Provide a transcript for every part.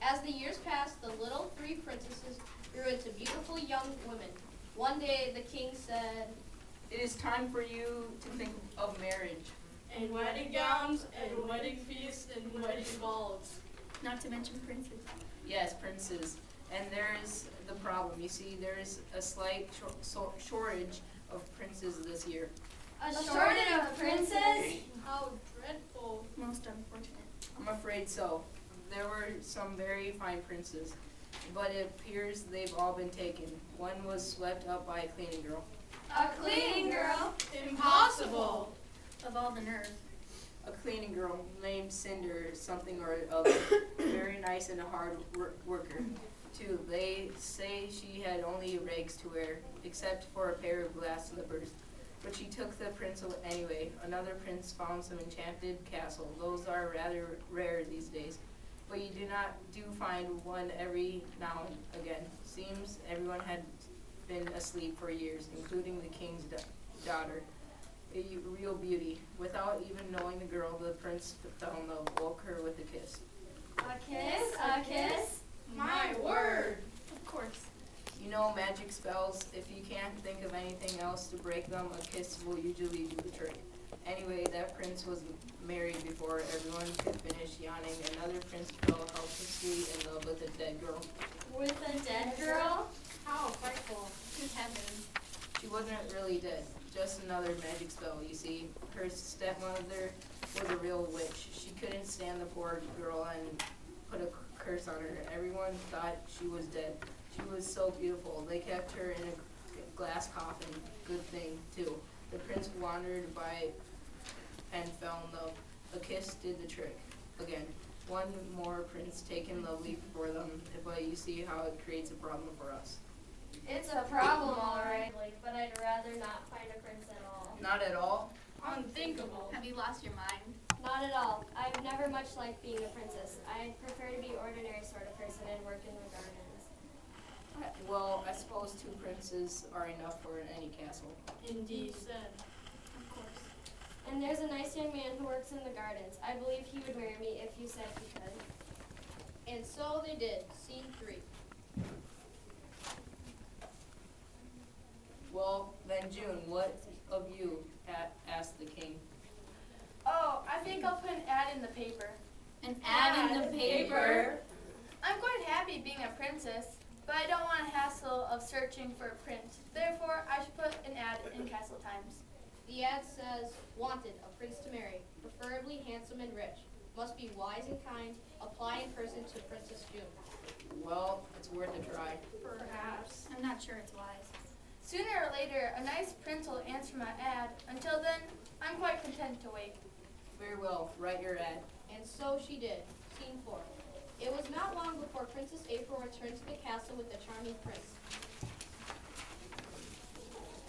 As the years passed, the little three princesses grew into beautiful young women. One day the king said, "It is time for you to think of marriage." And wedding gowns, and wedding feasts, and wedding balls. Not to mention princes. Yes, princes. And there is the problem. You see, there is a slight shortage of princes this year. A shortage of princes? How dreadful. Most unfortunate. I'm afraid so. There were some very fine princes, but it appears they've all been taken. One was swept up by a cleaning girl. A cleaning girl? Impossible. Of all the nerve. A cleaning girl named Cinder something or other. Very nice and a hard worker, too. They say she had only rags to wear, except for a pair of glass slippers. But she took the prince anyway. Another prince found some enchanted castle. Those are rather rare these days. But you do find one every now and again. Seems everyone had been asleep for years, including the king's daughter. A real beauty. Without even knowing the girl, the prince fell in love, woke her with a kiss. A kiss? A kiss? My word. Of course. You know magic spells, if you can't think of anything else to break them, a kiss will usually do the trick. Anyway, that prince was married before everyone could finish yawning. Another prince fell helplessly in love with a dead girl. With a dead girl? How frightful. Who's happening? She wasn't really dead, just another magic spell, you see. Her stepmother was a real witch. She couldn't stand the poor girl and put a curse on her. Everyone thought she was dead. She was so beautiful. They kept her in a glass coffin. Good thing, too. The prince wandered by and fell in love. A kiss did the trick. Again, one more prince taken lovely for them, but you see how it creates a problem for us. It's a problem, all right, but I'd rather not find a prince at all. Not at all? Unthinkable. Have you lost your mind? Not at all. I've never much liked being a princess. I prefer to be ordinary sort of person and work in the gardens. Well, I suppose two princes are enough for any castle. Indeed said. Of course. And there's a nice young man who works in the gardens. I believe he would marry me if you said he could. and so they did. Scene 3. Well, then June, what of you? Asked the king. Oh, I think I'll put an ad in the paper. An ad in the paper? I'm quite happy being a princess, but I don't want a hassle of searching for a prince. Therefore, I should put an ad in Castle Times. The ad says, wanted, a prince to marry, preferably handsome and rich. Must be wise and kind. Apply in person to Princess June. Well, it's worth a try. Perhaps. I'm not sure it's wise. Sooner or later, a nice prince will answer my ad. Until then, I'm quite content to wait. Very well, write your ad. And so she did. Scene 4. It was not long before Princess April returned to the castle with the charming prince.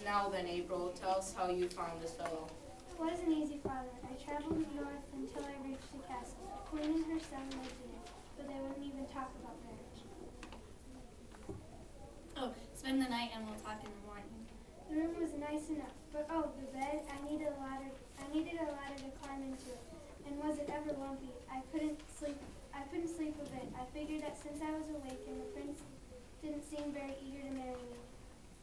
Now then, April, tell us how you found this fellow. It wasn't easy, Father. I traveled north until I reached the castle. The queen and her son lived in it, but they wouldn't even talk about marriage. Oh, spend the night and we'll talk in the morning. The room was nice enough, but oh, the bed, I needed a ladder to climb into it. And was it ever lumpy? I couldn't sleep a bit. I figured that since I was awake and the prince didn't seem very eager to marry me,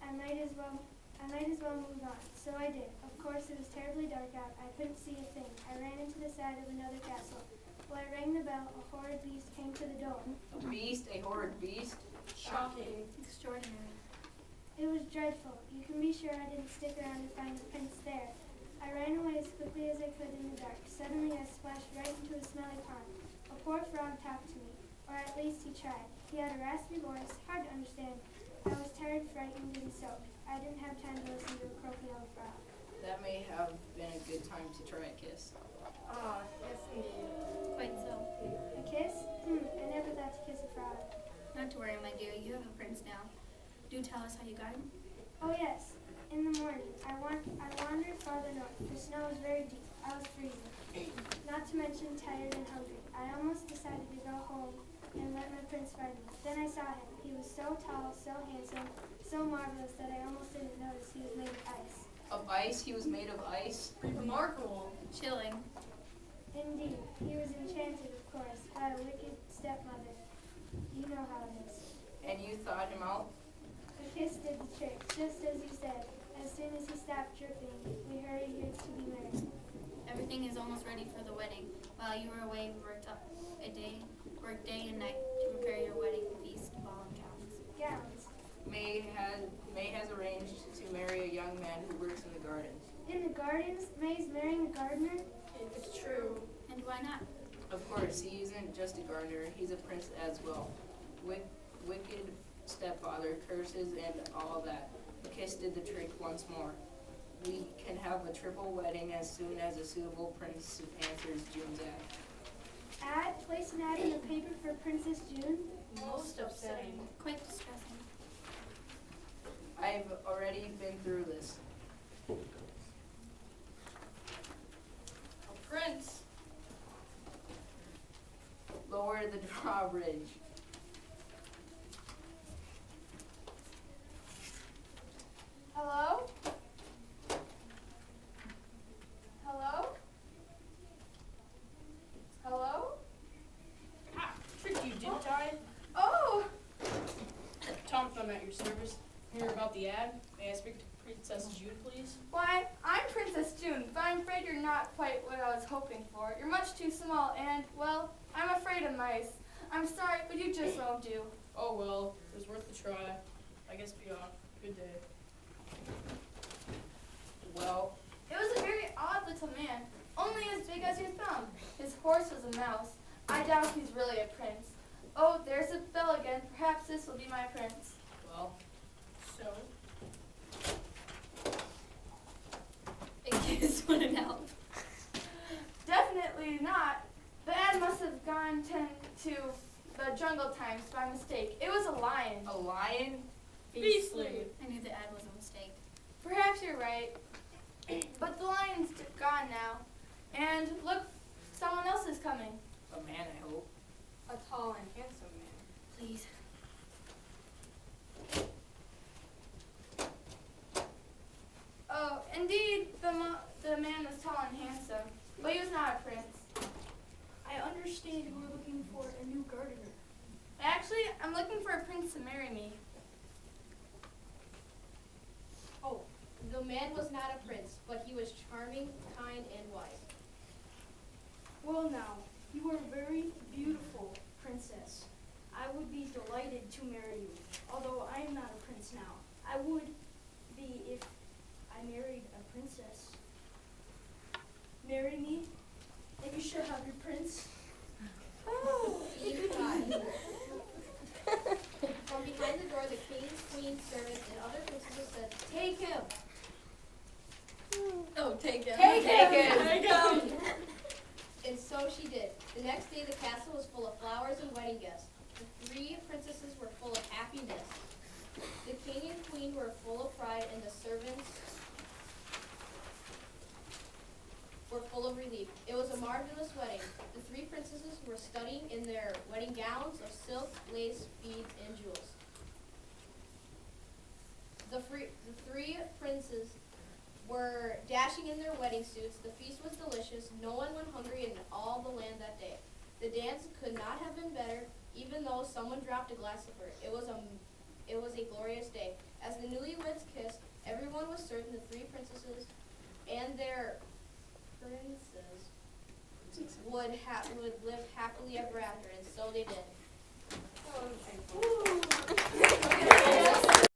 I might as well move on. So I did. Of course, it was terribly dark out. I couldn't see a thing. I ran into the side of another castle. While I rang the bell, a horrid beast came to the door. A beast? A horrid beast? Shocking. Extraordinary. It was dreadful. You can be sure I didn't stick around to find the prince there. I ran away as quickly as I could in the dark. Suddenly I splashed right into a smelly pond. A poor frog talked to me, or at least he tried. He had a raspy voice, hard to understand. I was tired, frightened, and soaked. I didn't have time to listen to a croaky old frog. That may have been a good time to try a kiss. Ah, yes indeed. Quite so. A kiss? I never thought to kiss a frog. Not to worry, my dear. You have a prince now. Do tell us how you got him. Oh yes, in the morning. I wandered farther north. The snow was very deep. I was freezing. Not to mention tired and hungry. I almost decided to go home and let my prince find me. Then I saw him. He was so tall, so handsome, so marvelous that I almost didn't notice he was made of ice. Of ice? He was made of ice? Remarkable. Chilling. Indeed, he was enchanted, of course, by a wicked stepmother. You know how it is. And you thought him out? A kiss did the trick, just as you said. As soon as he stopped dripping, we hurried here to be married. Everything is almost ready for the wedding. While you were away, we worked day and night to prepare your wedding feast, ball, and gowns. Gowns. May has arranged to marry a young man who works in the gardens. In the gardens, May's marrying a gardener? It's true. And why not? Of course, he isn't just a gardener, he's a prince as well. Wicked stepfather, curses, and all that. The kiss did the trick once more. We can have a triple wedding as soon as a suitable prince answers June's ad. Place an ad in the paper for Princess June? Most upsetting. Quite distressing. I've already been through this. A prince. Lower the drawbridge. Hello? Hello? Hello? Ah, tricked you, didn't I? Oh! Tom, I'm at your service. Hear about the ad? May I speak to Princess June, please? Why, I'm Princess June, but I'm afraid you're not quite what I was hoping for. You're much too small and, well, I'm afraid of mice. I'm sorry, but you just won't do. Oh well, it was worth a try. I guess be off. Good day. Well, It was a very odd little man, only as big as your thumb. His horse was a mouse. I doubt he's really a prince. Oh, there's a bell again. Perhaps this will be my prince. well, So, A kiss wouldn't help. Definitely not. The ad must have gone to the Jungle Times by mistake. It was a lion. a lion? beastly. I knew the ad was a mistake. Perhaps you're right. But the lion's gone now. And look, someone else is coming. A man, I hope. A tall and handsome man. Please. Oh, indeed, the man was tall and handsome, but he was not a prince. I understand you were looking for a new gardener. Actually, I'm looking for a prince to marry me. Oh, the man was not a prince, but he was charming, kind, and wise. Well now, you are a very beautiful princess. I would be delighted to marry you, although I am not a prince now. I would be if I married a princess. Marry me, and you shall have your prince. Eve cried. From behind the door, the king, queen, servants, and other princesses said, "Take him!" Oh, take him. Take him! Take him! And so she did. The next day, the castle was full of flowers and wedding guests. The three princesses were full of happiness. The king and queen were full of pride, and the servants were full of relief. It was a marvelous wedding. The three princesses were studying in their wedding gowns of silk, lace, beads, and jewels. The three princes were dashing in their wedding suits. The feast was delicious. No one went hungry in all the land that day. The dance could not have been better, even though someone dropped a glass slipper. It was a glorious day. As the newlyweds kissed, everyone was certain the three princesses and their princes would live happily ever after, and so they did.